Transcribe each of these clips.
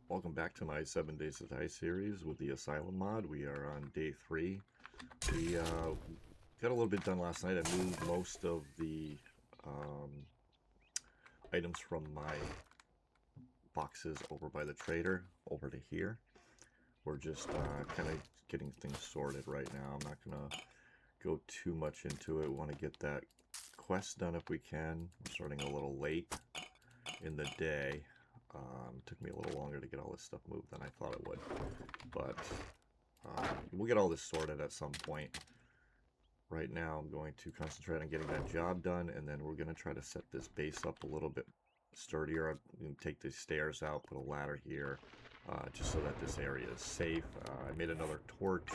Welcome back to my 7 Days to Die series with the Asylum Mod. We are on day 3. We got a little bit done last night. I moved most of the items from my boxes over by the trader over to here. We're just kind of getting things sorted right now. I'm not going to go too much into it. We want to get that quest done if we can. We're starting a little late in the day. Took me a little longer to get all this stuff moved than I thought it would, but we'll get all this sorted at some point. Right now I'm going to concentrate on getting that job done, and then we're going to try to set this base up a little bit sturdier. I'm going to take these stairs out, put a ladder here, just so that this area is safe. I made another torch.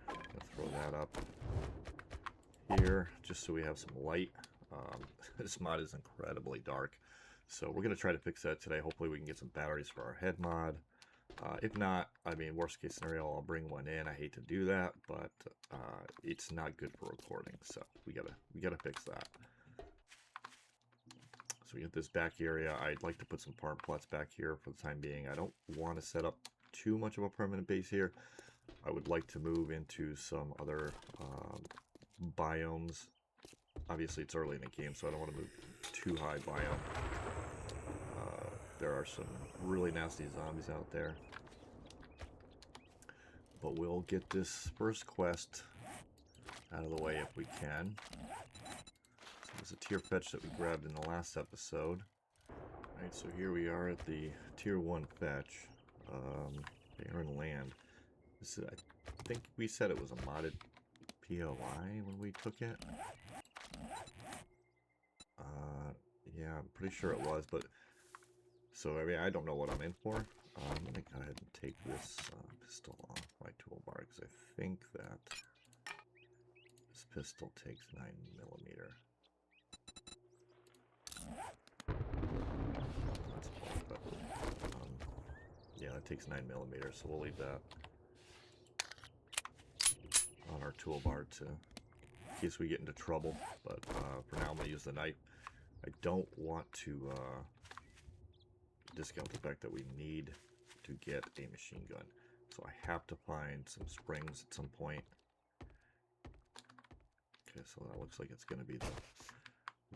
I'm going to throw that up here just so we have some light. This mod is incredibly dark. So we're going to try to fix that today. Hopefully we can get some batteries for our head mod. If not, I mean, worst case scenario, I'll bring one in. I hate to do that, but it's not good for recording. So we gotta fix that. So we get this back area. I'd like to put some farm plots back here for the time being. I don't want to set up too much of a permanent base here. I would like to move into some other biomes. Obviously it's early in the game, so I don't want to move too high biome. There are some really nasty zombies out there. But we'll get this first quest out of the way if we can. So there's a tier fetch that we grabbed in the last episode. Alright, so here we are at the tier 1 fetch. Barren Land. This is, I think we said it was a modded POI when we took it. Yeah, I'm pretty sure it was, but so I mean, I don't know what I'm in for. I'm gonna go ahead and take this pistol off my toolbar because I think that this pistol takes 9mm. That's fine, but yeah, it takes 9mm, so we'll leave that on our toolbar to in case we get into trouble. But for now, I'm gonna use the knife. I don't want to discount the fact that we need to get a machine gun, so I have to find some springs at some point. Okay, so that looks like it's going to be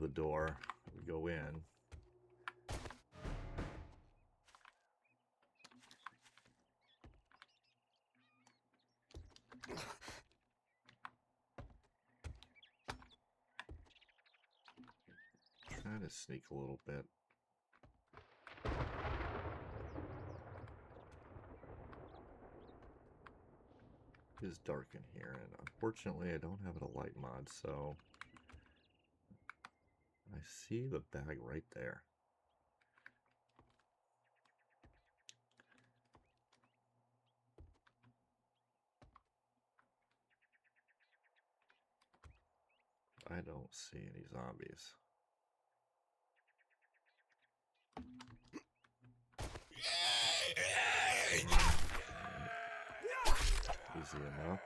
the door. We go in. Try to sneak a little bit. It is dark in here, and unfortunately I don't have a light mod, so I see the bag right there. I don't see any zombies. Easy enough.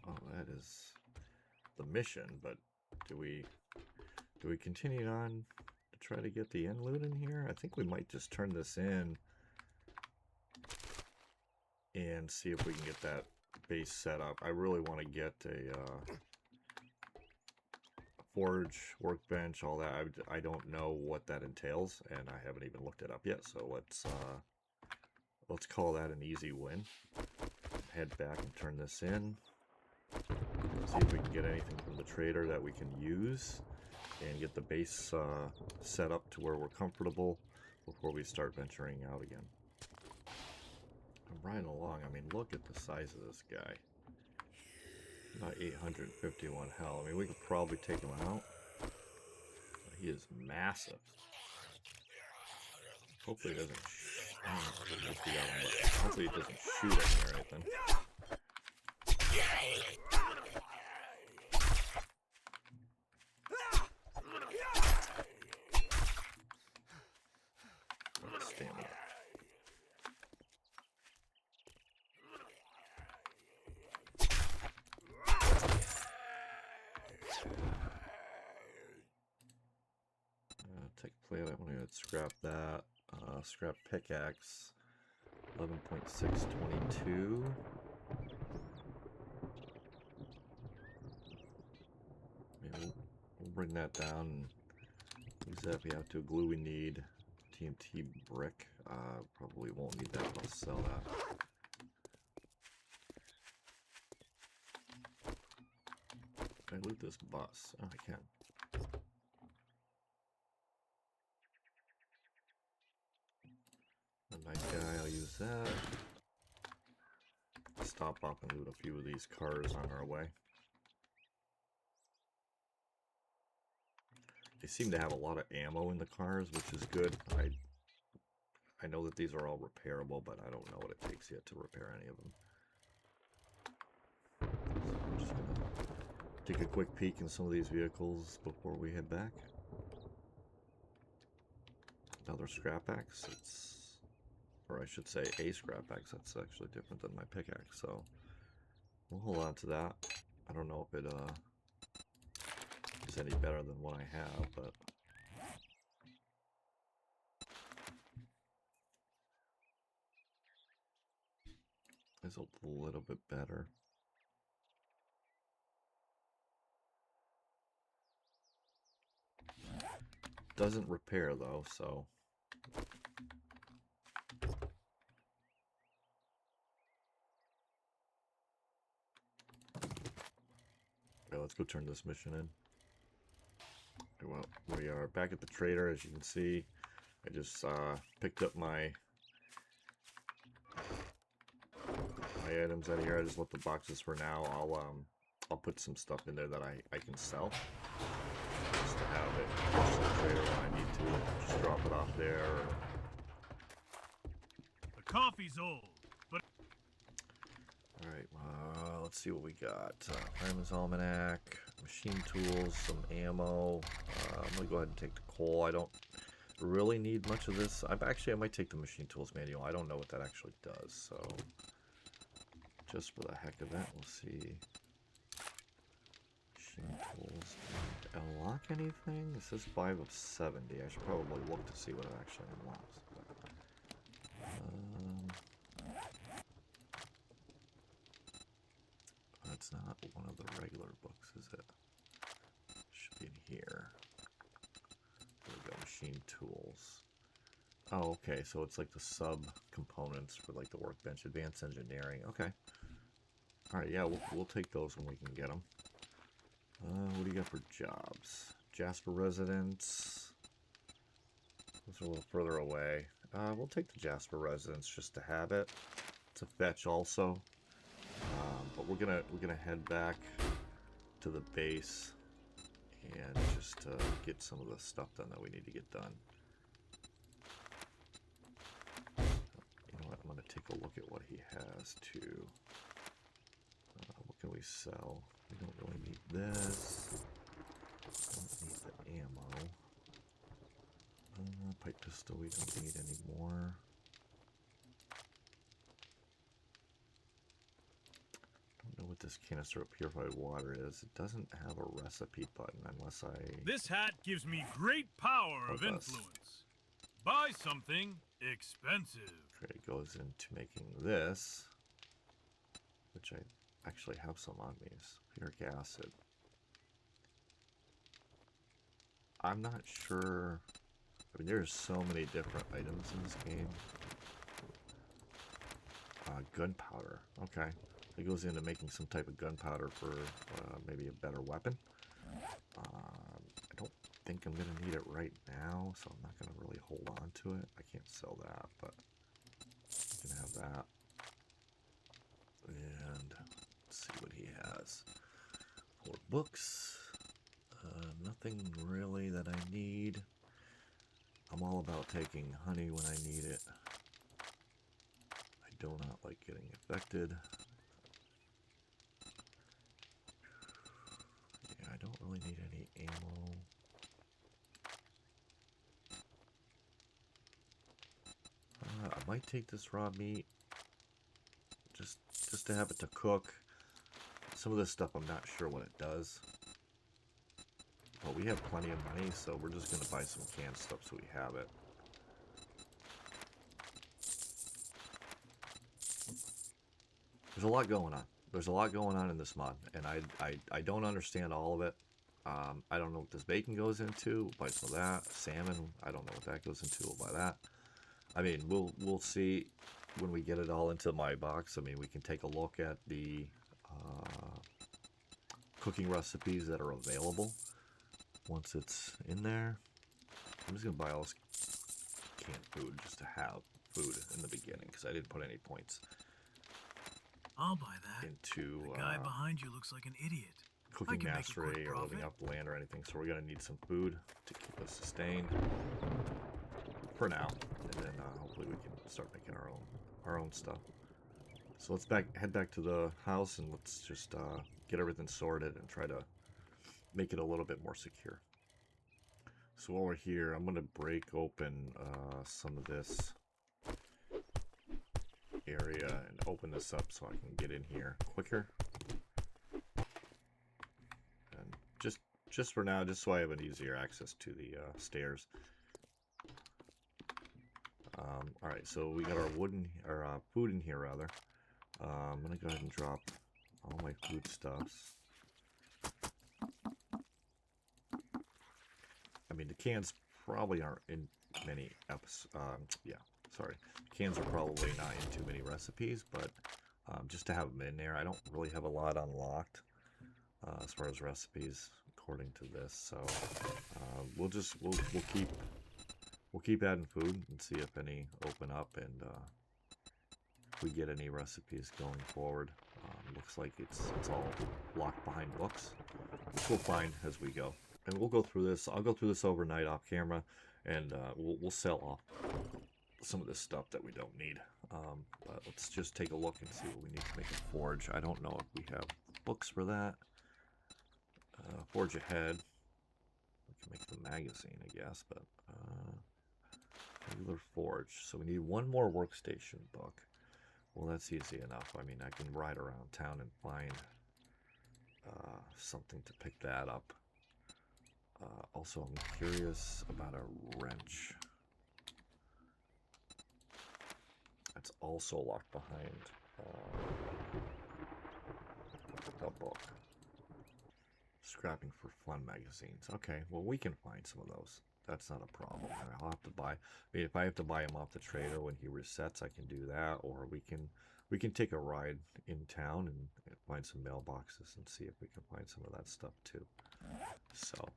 Oh, that is the mission, but do we continue on to try to get the end loot in here? I think we might just turn this in and see if we can get that base set up. I really want to get a forge, workbench, all that. I don't know what that entails, and I haven't even looked it up yet, so let's call that an easy win. Head back and turn this in. See if we can get anything from the trader that we can use and get the base set up to where we're comfortable before we start venturing out again. I'm riding along. I mean, look at the size of this guy. About 851 health. I mean, we could probably take him out. But he is massive. Hopefully he doesn't hopefully he doesn't shoot at me or anything. stamina. Tech plate, I'm gonna scrap that. Scrap pickaxe, 11.622. Maybe we'll bring that down and use that if we have to. Glue we need. TNT brick. Probably won't need that, but I'll sell that. Can I loot this bus? Oh, I can. A nice guy, I'll use that. Stop off and loot a few of these cars on our way. They seem to have a lot of ammo in the cars, which is good. I know that these are all repairable, but I don't know what it takes yet to repair any of them. So I'm just gonna take a quick peek in some of these vehicles before we head back. Another scrap axe. Or I should say a scrap axe. That's actually different than my pickaxe, so we'll hold on to that. I don't know if it is any better than what I have, but it's a little bit better. Doesn't repair though, so okay, let's go turn this mission in. Well, we are back at the trader, as you can see. I just picked up my items out of here. I just left the boxes for now. I'll put some stuff in there that I can sell, just to have it to the trader when I need to. Just drop it off there. The coffee's old, but All right, let's see what we got. Fireman's Almanac, machine tools, some ammo. I'm gonna go ahead and take the coal. I don't really need much of this. I might take the machine tools manual. I don't know what that actually does, so just for the heck of it, we'll see. Machine tools. Unlock anything? It says 5 of 70. I should probably look to see what it actually unlocks. That's not one of the regular books, is it? Should be in here. There we go, machine tools. Oh, okay, so it's like the sub-components for like the workbench. Advanced engineering, okay. Alright, yeah, we'll take those when we can get them. What do you got for jobs? Jasper residence. Those are a little further away. We'll take the Jasper residence just to have it. It's a fetch also. But we're gonna head back to the base and just get some of the stuff done that we need to get done. You know what? I'm gonna take a look at what he has too. What can we sell? We don't really need this. Don't need the ammo. Pipe pistol we don't need anymore. Don't know what this canister of purified water is. It doesn't have a recipe button unless I... this hat gives me great power of influence. Buy something expensive. Okay, it goes into making this, which I actually have some on me. Sulfuric acid. I'm not sure. I mean, there's so many different items in this game. Gunpowder. Okay. It goes into making some type of gunpowder for maybe a better weapon. I don't think I'm going to need it right now, so I'm not going to really hold on to it. I can't sell that, but I'm going to have that. And let's see what he has. 4 books. Nothing really that I need. I'm all about taking honey when I need it. I do not like getting infected. Yeah, I don't really need any ammo. I might take this raw meat just to have it to cook. Some of this stuff I'm not sure what it does. But we have plenty of money, so we're just going to buy some canned stuff so we have it. There's a lot going on. There's a lot going on in this mod, and I don't understand all of it. I don't know what this bacon goes into. We'll buy some of that. Salmon, I don't know what that goes into. We'll buy that. I mean, we'll see when we get it all into my box. I mean, we can take a look at the cooking recipes that are available once it's in there. I'm just gonna buy all this canned food just to have food in the beginning because I didn't put any points. I'll buy that. Into the guy behind you looks like an idiot. cooking mastery or living off the land or anything, so we're gonna need some food to keep us sustained for now, and then hopefully we can start making our own stuff. So let's head back to the house and let's just get everything sorted and try to make it a little bit more secure. So while we're here, I'm gonna break open some of this area and open this up so I can get in here quicker. And just for now, just so I have an easier access to the stairs. Alright, so we got our food in here rather. I'm gonna go ahead and drop all my foodstuffs. I mean, the cans probably aren't in many cans are probably not in too many recipes, but just to have them in there, I don't really have a lot unlocked as far as recipes according to this. So we'll keep adding food and see if any open up, and if we get any recipes going forward. Looks like it's all locked behind books, which we'll find as we go. And we'll go through this. I'll go through this overnight off camera, and we'll sell off some of this stuff that we don't need. But let's just take a look and see what we need to make a forge. I don't know if we have books for that. Forge ahead. We can make the magazine, I guess, but regular forge. So we need one more workstation book. Well, that's easy enough. I mean, I can ride around town and find something to pick that up. Also, I'm curious about a wrench. That's also locked behind a book. Scrapping for fun magazines. Okay, well, we can find some of those. That's not a problem. I'll have to buy. I mean, if I have to buy him off the trader when he resets, I can do that, or we can take a ride in town and find some mailboxes and see if we can find some of that stuff too. So,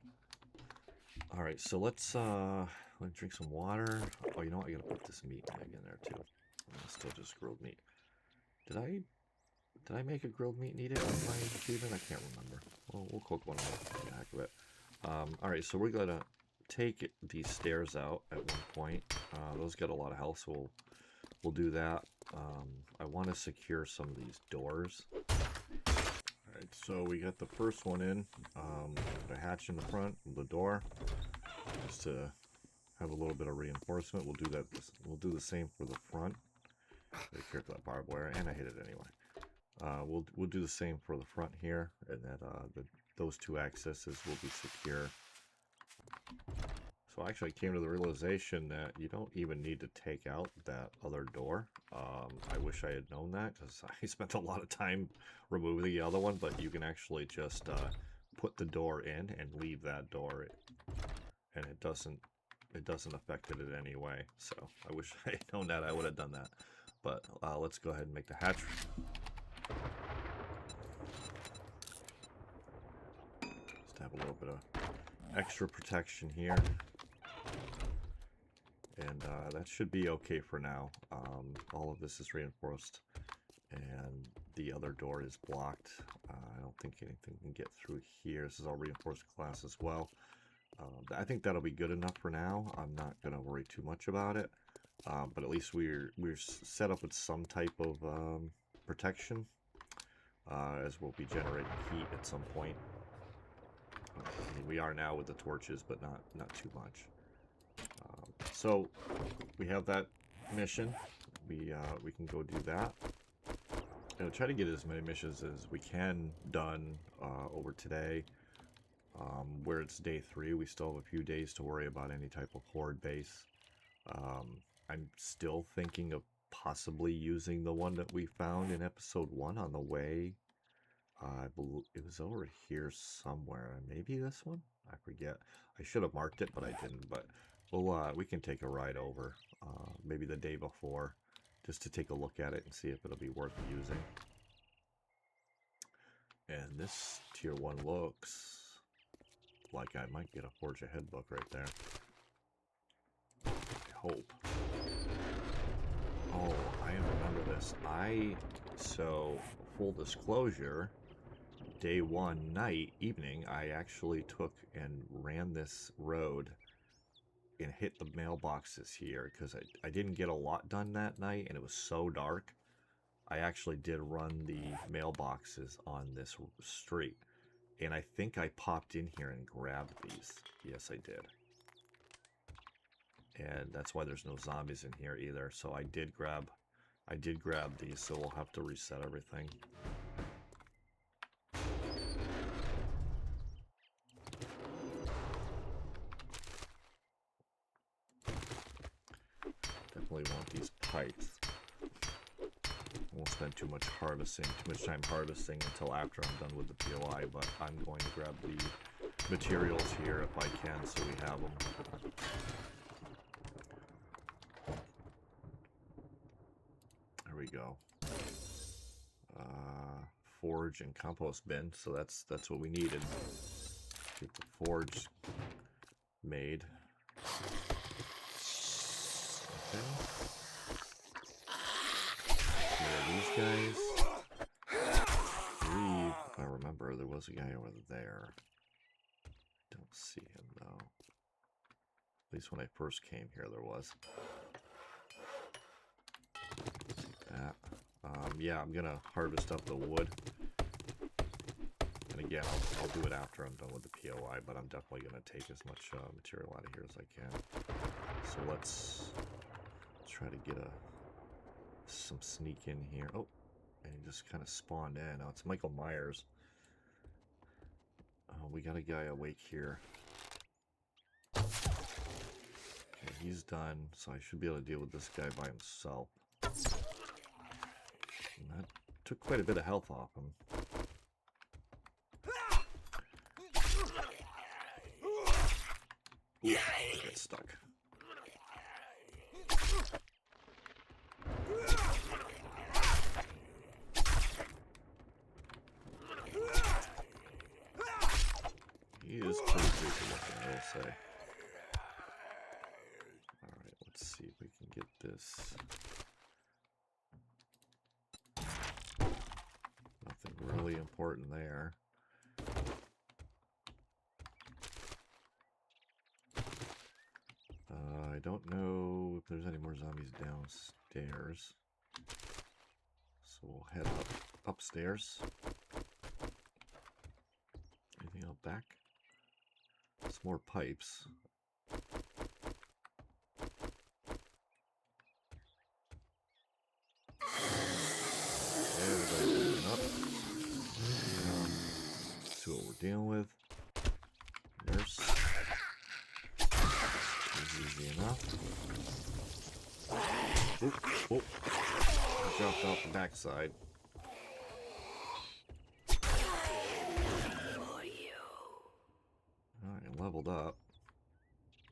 all right. So let's drink some water. Oh, you know what? I gotta put this meat egg in there too. Still just grilled meat. Did I make a grilled meat needed on my achievement? I can't remember. Well, we'll cook one for the heck of it. All right. So we're gonna take these stairs out at one point. Those got a lot of health, so we'll do that. I want to secure some of these doors. Alright, so we got the first one in. Put a hatch in the front of the door just to have a little bit of reinforcement. We'll do that. We'll do the same for the front. Be careful of that barbed wire, and I hit it anyway. We'll do the same for the front here, and that those two accesses will be secure. So I actually came to the realization that you don't even need to take out that other door. I wish I had known that, because I spent a lot of time removing the other one, but you can actually just put the door in and leave that door, and it doesn't affect it in any way. So I wish I had known that. I would have done that. But let's go ahead and make the hatch. Just have a little bit of extra protection here, and that should be okay for now. All of this is reinforced, and the other door is blocked. I don't think anything can get through here. This is all reinforced glass as well. I think that'll be good enough for now. I'm not going to worry too much about it, but at least we're set up with some type of protection, as we'll be generating heat at some point. I mean, we are now with the torches, but not too much. So we have that mission. We can go do that. Try to get as many missions as we can done over today. Where it's day 3, we still have a few days to worry about any type of horde base. I'm still thinking of possibly using the one that we found in episode 1 on the way. I believe it was over here somewhere. Maybe this one? I forget. I should have marked it, but I didn't. But we can take a ride over, maybe the day before, just to take a look at it and see if it'll be worth using. And this tier 1 looks like I might get a Forge Ahead book right there. I hope. Oh, I remember this. So, full disclosure, day 1, evening, I actually took and ran this road and hit the mailboxes here because I didn't get a lot done that night and it was so dark. I actually did run the mailboxes on this street. And I think I popped in here and grabbed these. Yes, I did. And that's why there's no zombies in here either. So I did grab these, so we'll have to reset everything. Definitely want these pipes. Won't spend too much time harvesting until after I'm done with the POI, but I'm going to grab the materials here if I can so we have them. There we go. Forge and compost bin, so that's what we needed. Get the forge made. Okay. These guys. 3, if I remember, there was a guy over there. Don't see him though. At least when I first came here, there was. That. Yeah, I'm gonna harvest up the wood. And again, I'll do it after I'm done with the POI, but I'm definitely gonna take as much material out of here as I can. So let's try to get some sneak in here. Oh, and he just kind of spawned in. Oh, it's Michael Myers. Oh, we got a guy awake here. Okay, he's done, so I should be able to deal with this guy by himself. And that took quite a bit of health off him. Ooh, I got stuck. He is pretty creepy looking, I will say. Alright, let's see if we can get this. Nothing really important there. I don't know if there's any more zombies downstairs. So we'll head upstairs. Anything out back? Some more pipes. Everybody's moving up. See what we're dealing with. Nurse. Easy enough. Oop, oop. I jumped off the backside. Alright, leveled up.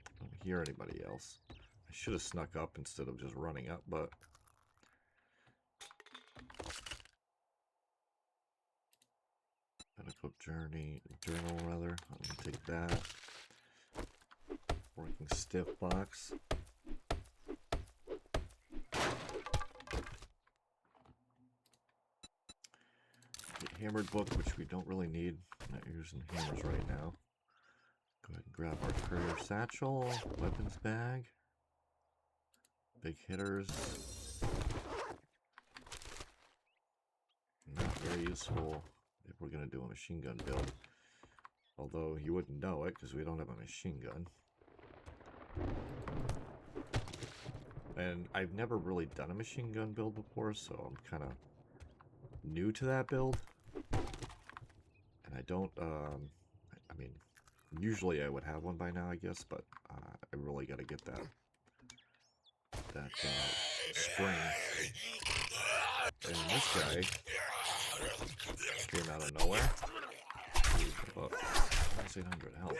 I don't hear anybody else. I should have snuck up instead of just running up, but medical journal rather. I'm gonna take that. Working stiff box. Get hammered book, which we don't really need. I'm not using hammers right now. Go ahead and grab our courier satchel, weapons bag, big hitters. Not very useful if we're going to do a machine gun build. Although you wouldn't know it because we don't have a machine gun. And I've never really done a machine gun build before, so I'm kind of new to that build. And I don't, I mean, usually I would have one by now, I guess, but I really got to get that spring. And this guy came out of nowhere. He's about 800 health.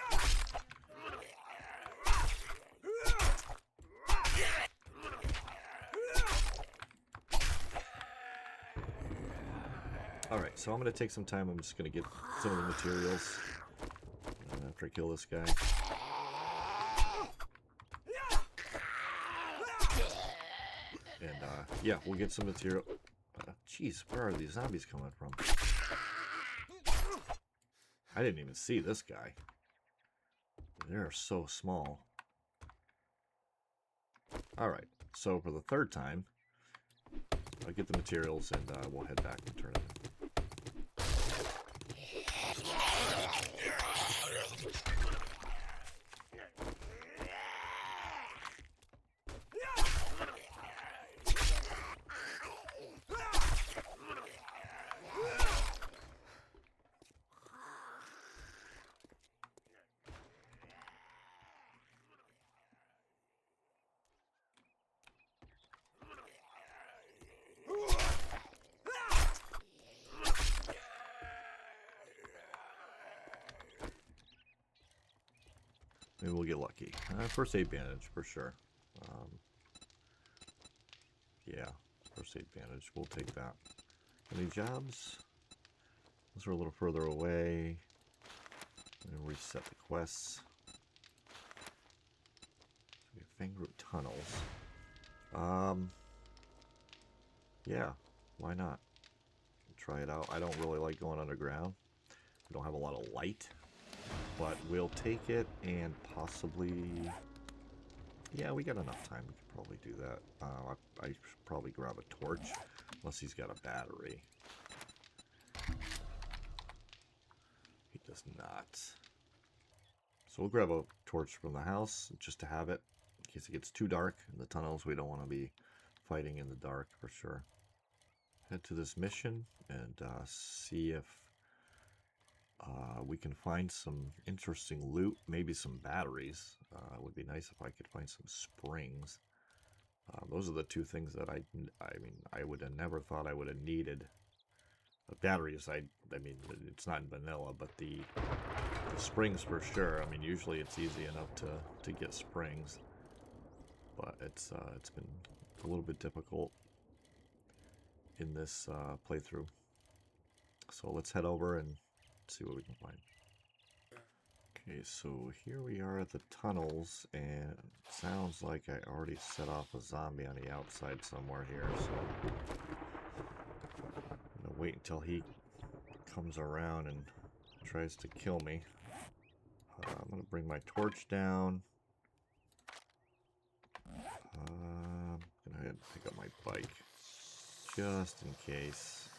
Alright, so I'm going to take some time. I'm just going to get some of the materials after I kill this guy. And, yeah, we'll get some material. Jeez, where are these zombies coming from? I didn't even see this guy. They're so small. Alright, so for the third time, I'll get the materials and we'll head back and turn it in. Maybe we'll get lucky. First aid bandage, for sure. Yeah, first aid bandage. We'll take that. Any jobs? Those are a little further away. I'm going to reset the quests. So we have Fangroot Tunnels. Yeah, why not? Try it out. I don't really like going underground. We don't have a lot of light. But we'll take it and possibly... Yeah, we got enough time. We could probably do that. I should probably grab a torch. Unless he's got a battery. He does not. So we'll grab a torch from the house just to have it. In case it gets too dark in the tunnels. We don't want to be fighting in the dark for sure. Head to this mission and see if we can find some interesting loot, maybe some batteries. It would be nice if I could find some springs. Those are the two things that I mean, I would have never thought I would have needed. Batteries, I mean, it's not in vanilla, but the springs for sure. I mean, usually it's easy enough to get springs, but it's been a little bit difficult in this playthrough. So let's head over and see what we can find. Okay, so here we are at the tunnels, and it sounds like I already set off a zombie on the outside somewhere here, so I'm gonna wait until he comes around and tries to kill me. I'm gonna bring my torch down. I'm gonna head and pick up my bike just in case.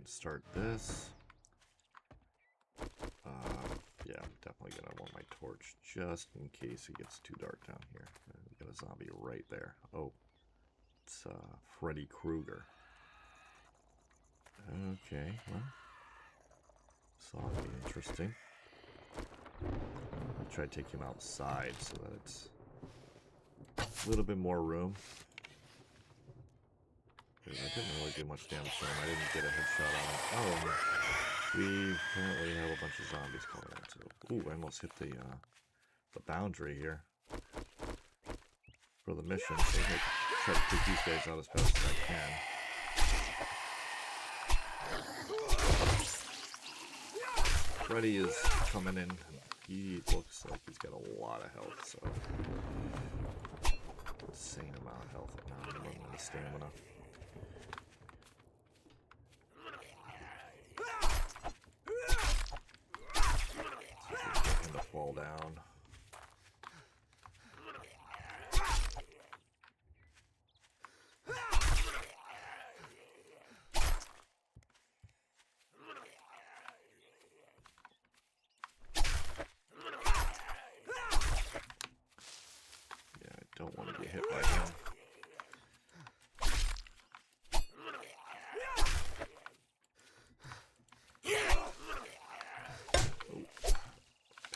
Start this. Yeah, I'm definitely gonna want my torch just in case it gets too dark down here. We got a zombie right there. Oh, it's Freddy Krueger. Okay, well, this ought to be interesting. I'll try to take him outside so that it's a little bit more room. I didn't really do much damage to him. I didn't get a headshot on him. Oh, we apparently have a bunch of zombies coming in too. Ooh, I almost hit the boundary here for the mission. So I'm gonna try to take these guys out as fast as I can. Freddy is coming in. He looks like he's got a lot of health, so insane amount of health now. I'm running out of stamina. Fall down.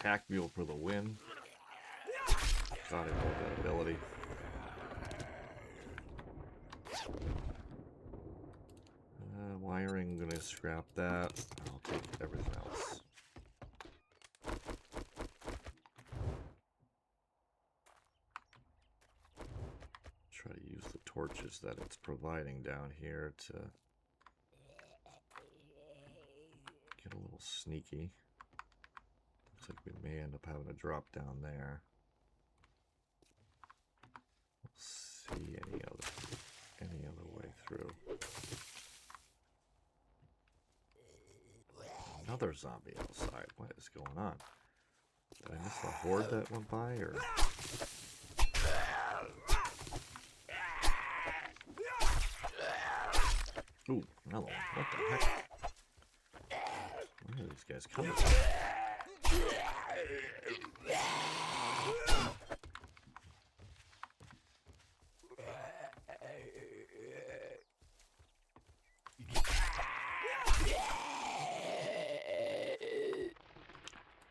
Pack Mule for the win. God, I love that ability. Wiring, I'm gonna scrap that. I'll take everything else. Try to use the torches that it's providing down here to get a little sneaky. Looks like we may end up having to drop down there. We'll see any other way through. Another zombie outside. What is going on? Did I miss the horde that went by, or? Ooh, another one. What the heck? Where are these guys coming from?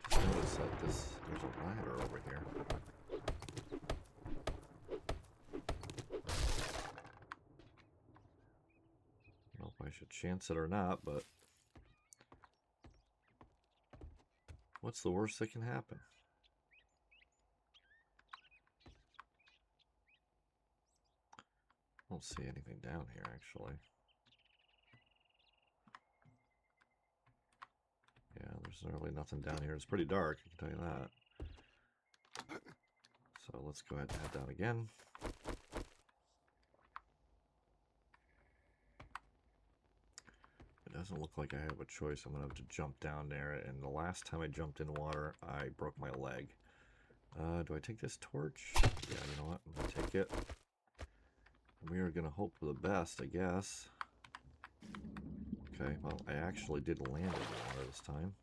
Just notice that there's a ladder over here. I don't know if I should chance it or not, but what's the worst that can happen? I don't see anything down here, actually. Yeah, there's really nothing down here. It's pretty dark, I can tell you that. So let's go ahead and head down again. It doesn't look like I have a choice. I'm going to have to jump down there, and the last time I jumped in water, I broke my leg. Do I take this torch? Yeah, you know what? I'm going to take it. We are going to hope for the best, I guess. Okay, well, I actually did land in the water this time.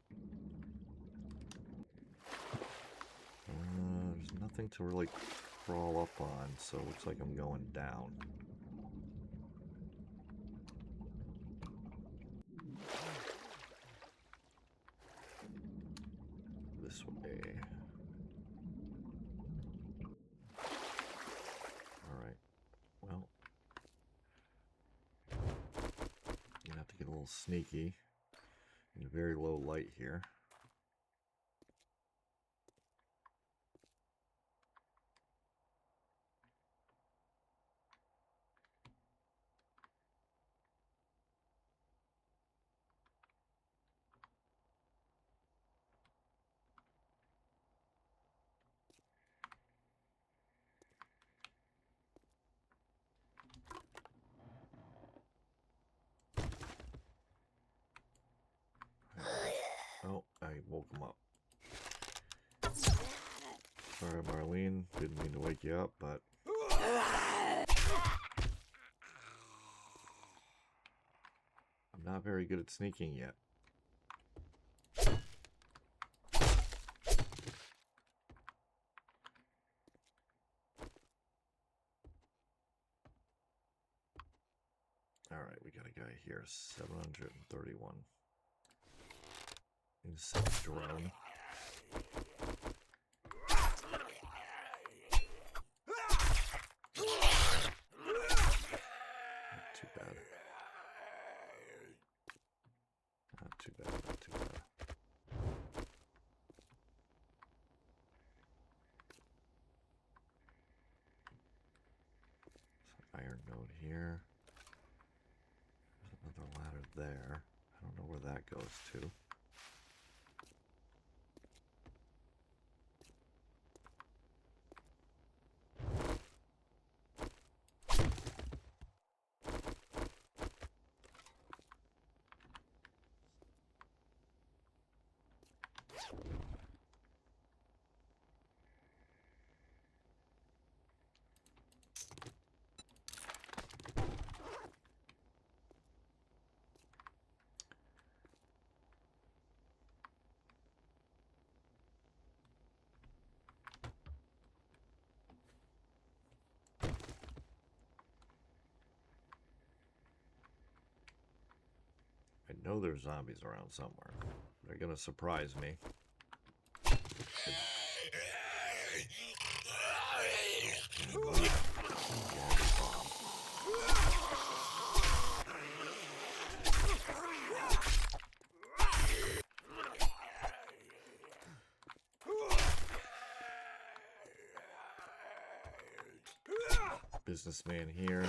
There's nothing to really crawl up on, so it looks like I'm going down. This way. Alright. Well, you have to get a little sneaky in very low light here. Oh, I woke him up. Sorry, Marlene. Didn't mean to wake you up, but... I'm not very good at sneaking yet. Alright, we got a guy here. 731. Insect drone. Not too bad. Not too bad, not too bad. Some iron node here. There's another ladder there. I don't know where that goes to. I know there's zombies around somewhere. They're gonna surprise me. Businessman here.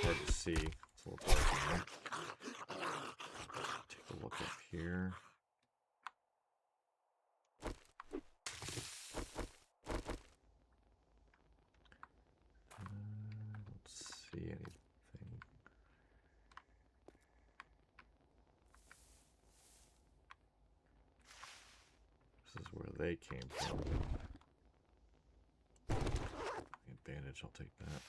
Hard to see. It's a little dark in here. Take a look up here. Don't see anything. This is where they came from. Advantage, I'll take that.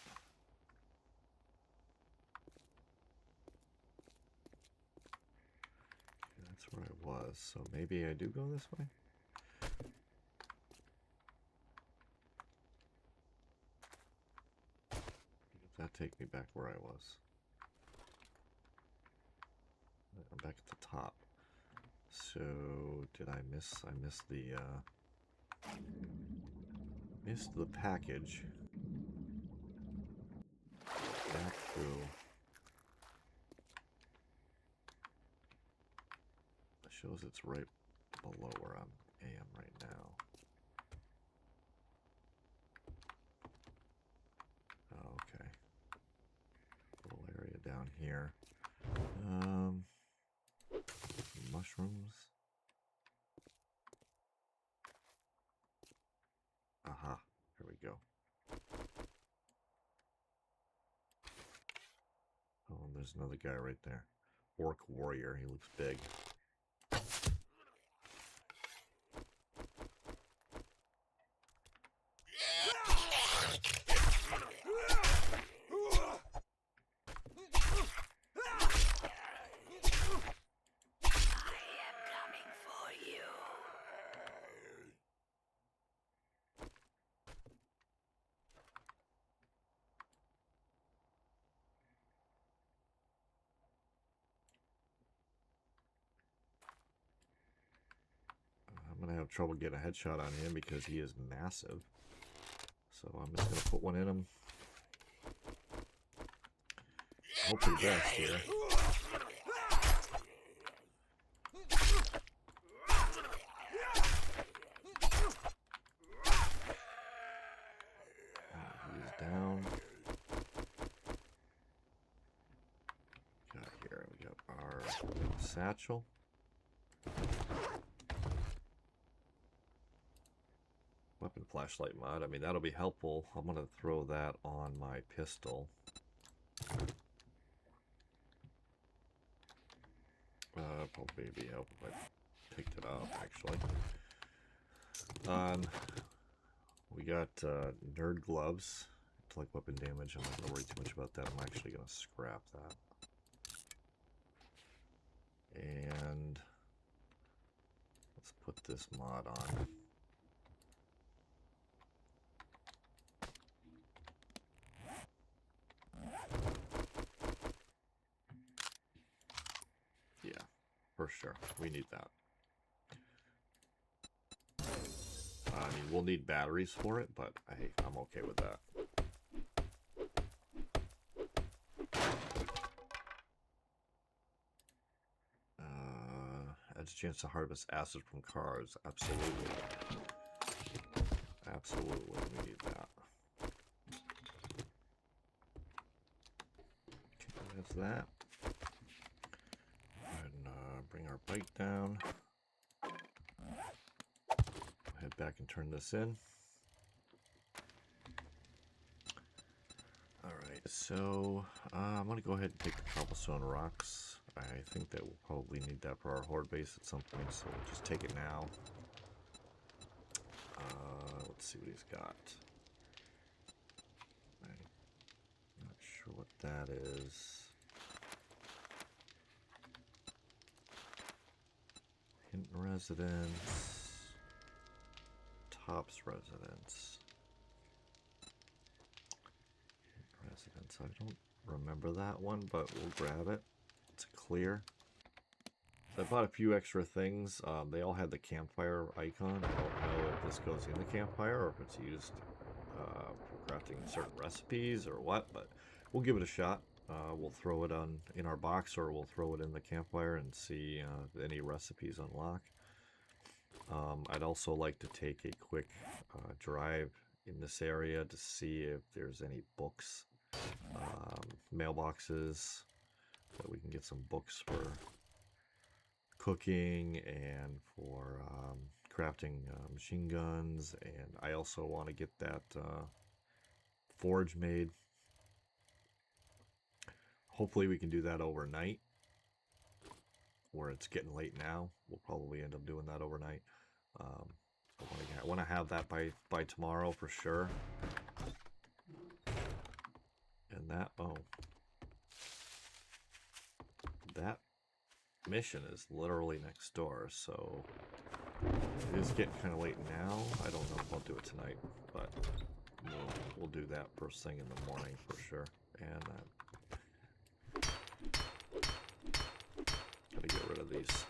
Okay, that's where I was, so maybe I do go this way? Does that take me back where I was? I'm back at the top. So, did I miss? I missed the package. Back through. It shows it's right below where I am right now. Oh, okay. Little area down here. Mushrooms. Aha, here we go. Oh, and there's another guy right there. Orc warrior, he looks big. I'm gonna have trouble getting a headshot on him because he is massive. So I'm just gonna put one in him. Hope for the best here. He's down. Got here. We got our satchel. Weapon flashlight mod. I mean, that'll be helpful. I'm going to throw that on my pistol. Probably be helpful if I picked it up, actually. We got nerd gloves. It's like weapon damage. I'm not going to worry too much about that. I'm actually going to scrap that. And let's put this mod on. For sure, we need that. I mean, we'll need batteries for it, but hey, I'm okay with that. Adds a chance to harvest acid from cars. Absolutely. Absolutely, we need that. Okay, that's that. Bring our bike down. Head back and turn this in. Alright, so I'm going to go ahead and take the cobblestone rocks. I think that we'll probably need that for our horde base at some point, so we'll just take it now. Let's see what he's got. I'm not sure what that is. Hinton residence, Tops residence. Residence. I don't remember that one, but we'll grab it. It's clear. So I bought a few extra things. They all had the campfire icon. I don't know if this goes in the campfire or if it's used for crafting certain recipes or what, but we'll give it a shot. We'll throw it in our box, or we'll throw it in the campfire and see if any recipes unlock. I'd also like to take a quick drive in this area to see if there's any books, mailboxes, that we can get some books for cooking and for crafting machine guns. And I also want to get that forge made. Hopefully we can do that overnight, where it's getting late now. We'll probably end up doing that overnight. I want to have that by tomorrow for sure. And that mission is literally next door, so it is getting kind of late now. I don't know if I'll do it tonight, but we'll do that first thing in the morning for sure. And gotta get rid of these.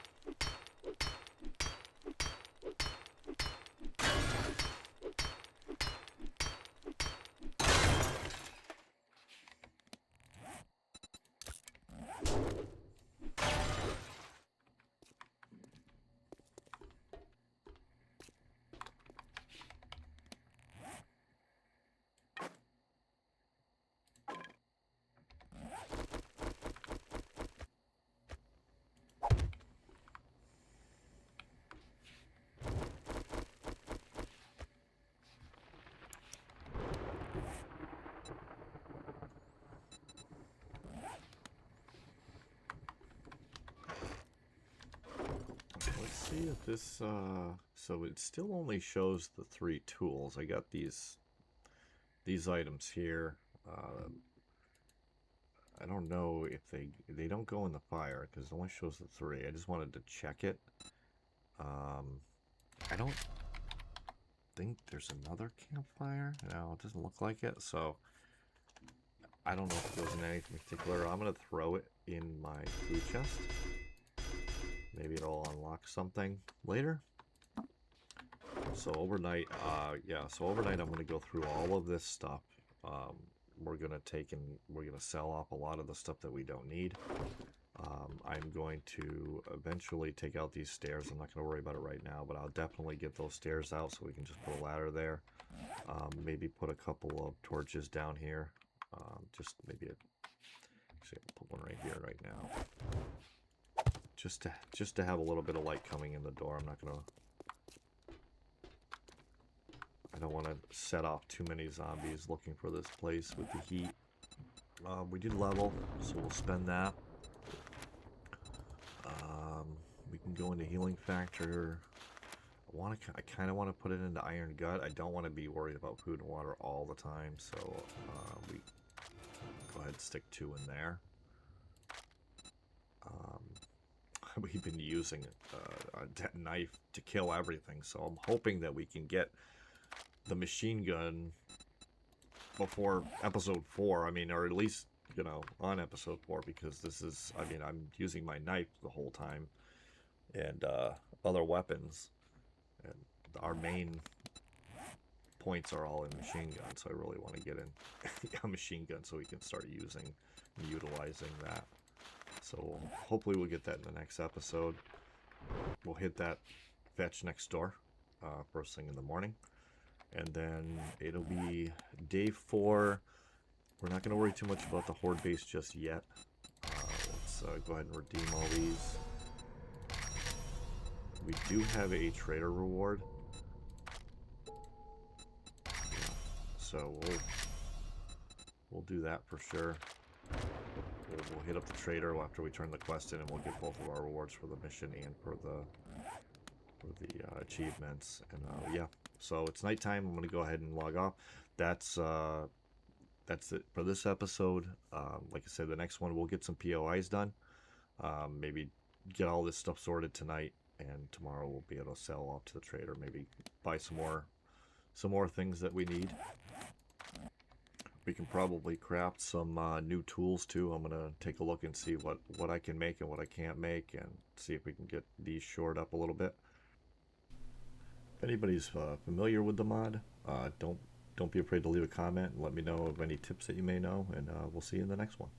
See if this so it still only shows the 3 tools. I got these items here. I don't know if they don't go in the fire because it only shows the 3. I just wanted to check it. I don't think there's another campfire. No, it doesn't look like it. So I don't know if it goes in anything particular. I'm gonna throw it in my food chest. Maybe it'll unlock something later. So overnight, overnight I'm gonna go through all of this stuff. We're gonna sell off a lot of the stuff that we don't need. I'm going to eventually take out these stairs. I'm not gonna worry about it right now, but I'll definitely get those stairs out so we can just put a ladder there. Maybe put a couple of torches down here. Actually, I'll put one right here right now. Just to have a little bit of light coming in the door. I don't want to set off too many zombies looking for this place with the heat. We did level, so we'll spend that. We can go into healing factor. I kind of want to put it into iron gut. I don't want to be worried about food and water all the time, so we go ahead and stick 2 in there. We've been using a knife to kill everything, so I'm hoping that we can get the machine gun before episode 4. I mean, or at least, on episode 4, because I'm using my knife the whole time and other weapons, and our main points are all in machine gun, so I really want to get in a machine gun so we can start using and utilizing that. So hopefully we'll get that in the next episode. We'll hit that fetch next door first thing in the morning. And then it'll be day 4. We're not going to worry too much about the horde base just yet. Let's go ahead and redeem all these. We do have a trader reward. So we'll do that for sure. We'll hit up the trader after we turn the quest in, and we'll get both of our rewards for the mission and for the achievements. And yeah, so it's nighttime. I'm gonna go ahead and log off. That's it for this episode. Like I said, the next one we'll get some POIs done. Maybe get all this stuff sorted tonight, and tomorrow we'll be able to sell off to the trader. Maybe buy some more things that we need. We can probably craft some new tools too. I'm gonna take a look and see what I can make and what I can't make, and see if we can get these shored up a little bit. If anybody's familiar with the mod, don't don't be afraid to leave a comment and let me know of any tips that you may know, and we'll see you in the next one.